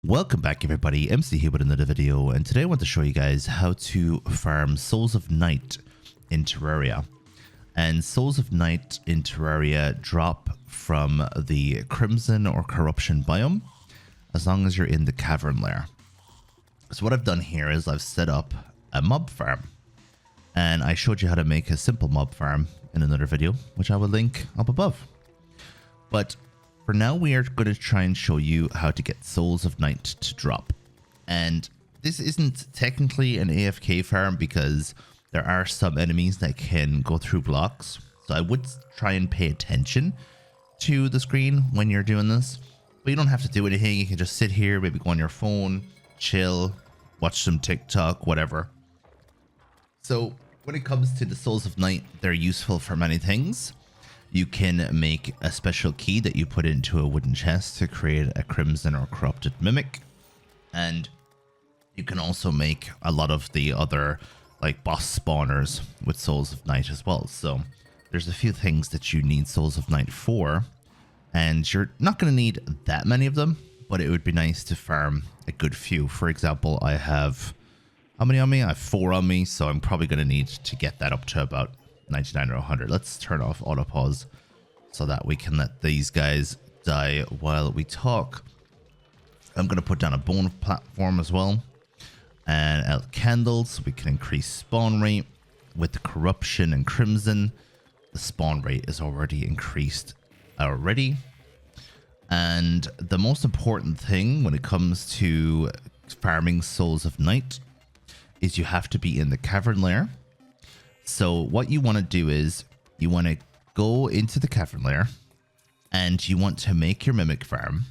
Welcome back everybody, MC here with another video, and today I want to show you guys how to farm Souls of Night in Terraria. And Souls of Night in Terraria drop from the Crimson or Corruption biome as long as you're in the Cavern lair. So what I've done here is I've set up a mob farm, and I showed you how to make a simple mob farm in another video, which I will link up above. But for now, we are going to try and show you how to get Souls of Night to drop. And this isn't technically an AFK farm because there are some enemies that can go through blocks. So I would try and pay attention to the screen when you're doing this. But you don't have to do anything. You can just sit here, maybe go on your phone, chill, watch some TikTok, whatever. So when it comes to the Souls of Night, they're useful for many things. You can make a special key that you put into a wooden chest to create a Crimson or Corrupted Mimic. And you can also make a lot of the other like boss spawners with Souls of Night as well. So there's a few things that you need Souls of Night for. And you're not going to need that many of them, but it would be nice to farm a good few. For example, I have, how many on me? I have 4 on me, so I'm probably going to need to get that up to about 99 or 100. Let's turn off auto pause so that we can let these guys die while we talk. I'm going to put down a bone platform as well and out candles so we can increase spawn rate. With the corruption and crimson, the spawn rate is already increased already. And the most important thing when it comes to farming Souls of Night is you have to be in the Cavern lair. So what you want to do is you want to go into the Cavern lair and you want to make your mimic farm,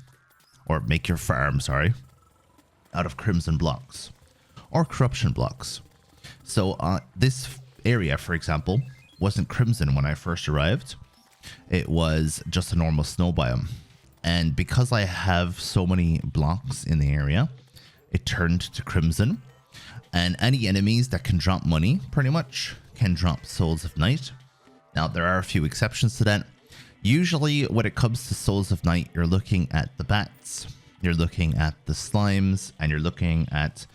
or make your farm, sorry, out of crimson blocks or corruption blocks. So this area, for example, wasn't crimson when I first arrived. It was just a normal snow biome. And because I have so many blocks in the area, it turned to crimson. And any enemies that can drop money, pretty much, can drop Souls of Night. Now, there are a few exceptions to that. Usually, when it comes to Souls of Night, you're looking at the bats, you're looking at the slimes, and you're looking at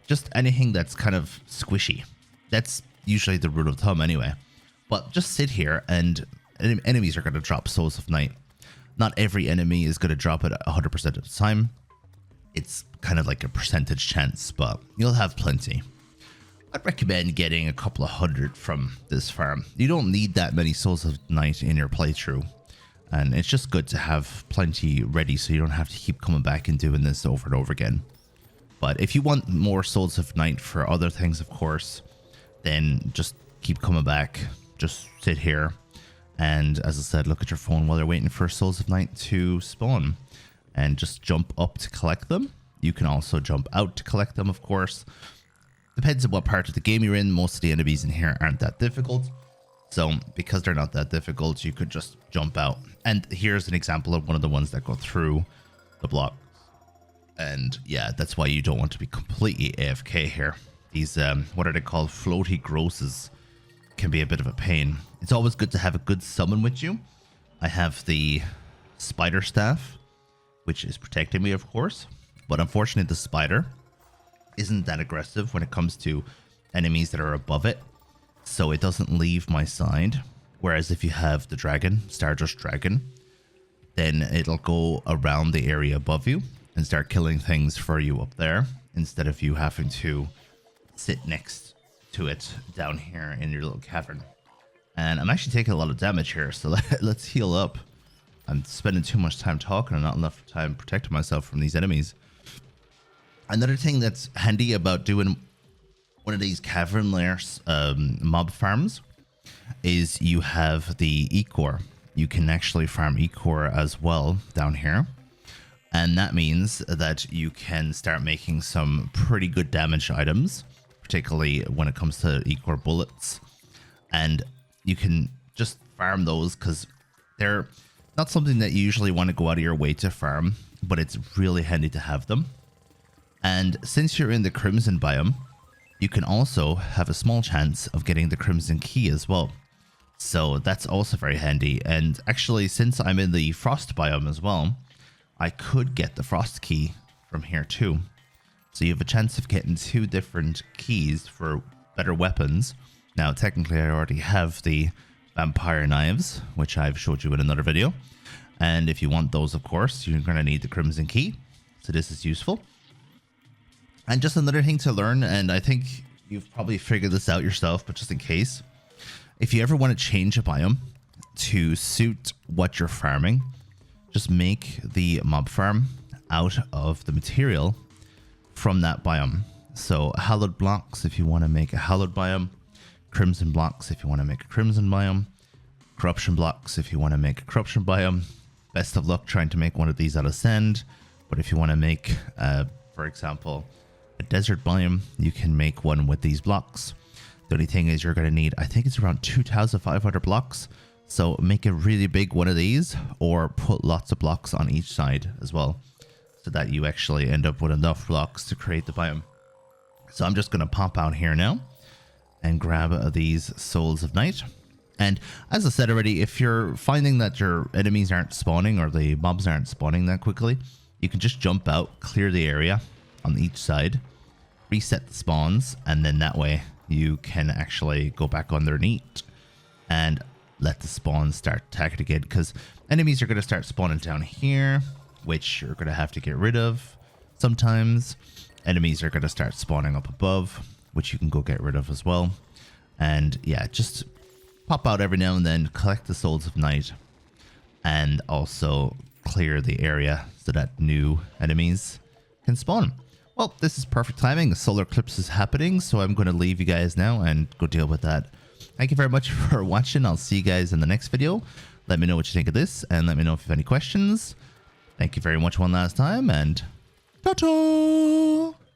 just anything that's kind of squishy. That's usually the rule of thumb anyway. But just sit here and enemies are going to drop Souls of Night. Not every enemy is going to drop it 100% of the time. It's kind of like a percentage chance, but you'll have plenty. I'd recommend getting a couple of 100 from this farm. You don't need that many Souls of Night in your playthrough. And it's just good to have plenty ready so you don't have to keep coming back and doing this over and over again. But if you want more Souls of Night for other things, of course, then just keep coming back. Just sit here. And as I said, look at your phone while you're waiting for Souls of Night to spawn. And just jump up to collect them. You can also jump out to collect them, of course. Depends on what part of the game you're in. Most of the enemies in here aren't that difficult. So because they're not that difficult, you could just jump out. And here's an example of one of the ones that go through the blocks. And yeah, that's why you don't want to be completely AFK here. These, what are they called? Floaty grosses can be a bit of a pain. It's always good to have a good summon with you. I have the spider staff, which is protecting me, of course. But unfortunately, the spider isn't that aggressive when it comes to enemies that are above it, so it doesn't leave my side. Whereas if you have the dragon, Stardust Dragon, then it'll go around the area above you and start killing things for you up there, instead of you having to sit next to it down here in your little cavern. And I'm actually taking a lot of damage here, so let's heal up. I'm spending too much time talking and not enough time protecting myself from these enemies. Another thing that's handy about doing one of these cavern layers mob farms is you have the Ecor. You can actually farm Ecor as well down here. And that means that you can start making some pretty good damage items, particularly when it comes to Ecor bullets. And you can just farm those because they're not something that you usually want to go out of your way to farm, but it's really handy to have them. And since you're in the Crimson biome, you can also have a small chance of getting the Crimson Key as well. So that's also very handy. And actually, since I'm in the Frost biome as well, I could get the Frost Key from here too. So you have a chance of getting 2 different keys for better weapons. Now, technically, I already have the vampire knives, which I've showed you in another video. And if you want those, of course, you're going to need the crimson key. So this is useful. And just another thing to learn, and I think you've probably figured this out yourself, but just in case, if you ever want to change a biome to suit what you're farming, just make the mob farm out of the material from that biome. So hallowed blocks if you want to make a hallowed biome, crimson blocks if you want to make a crimson biome, corruption blocks if you want to make a corruption biome. Best of luck trying to make one of these out of sand, but if you want to make, for example, a desert biome, you can make one with these blocks. The only thing is you're going to need, I think it's around 2,500 blocks. So make a really big one of these, or put lots of blocks on each side as well, so that you actually end up with enough blocks to create the biome. So I'm just going to pop out here now and grab these Souls of Night. And as I said already, if you're finding that your enemies aren't spawning or the mobs aren't spawning that quickly, you can just jump out, clear the area on each side, reset the spawns, and then that way you can actually go back underneath and let the spawn start attacking again, because enemies are going to start spawning down here, which you're going to have to get rid of. Sometimes enemies are going to start spawning up above, which you can go get rid of as well. And yeah, just pop out every now and then, collect the Souls of Night, and also clear the area so that new enemies can spawn. Well, this is perfect timing. The solar eclipse is happening, so I'm going to leave you guys now and go deal with that. Thank you very much for watching. I'll see you guys in the next video. Let me know what you think of this, and let me know if you have any questions. Thank you very much one last time, and ta-ta!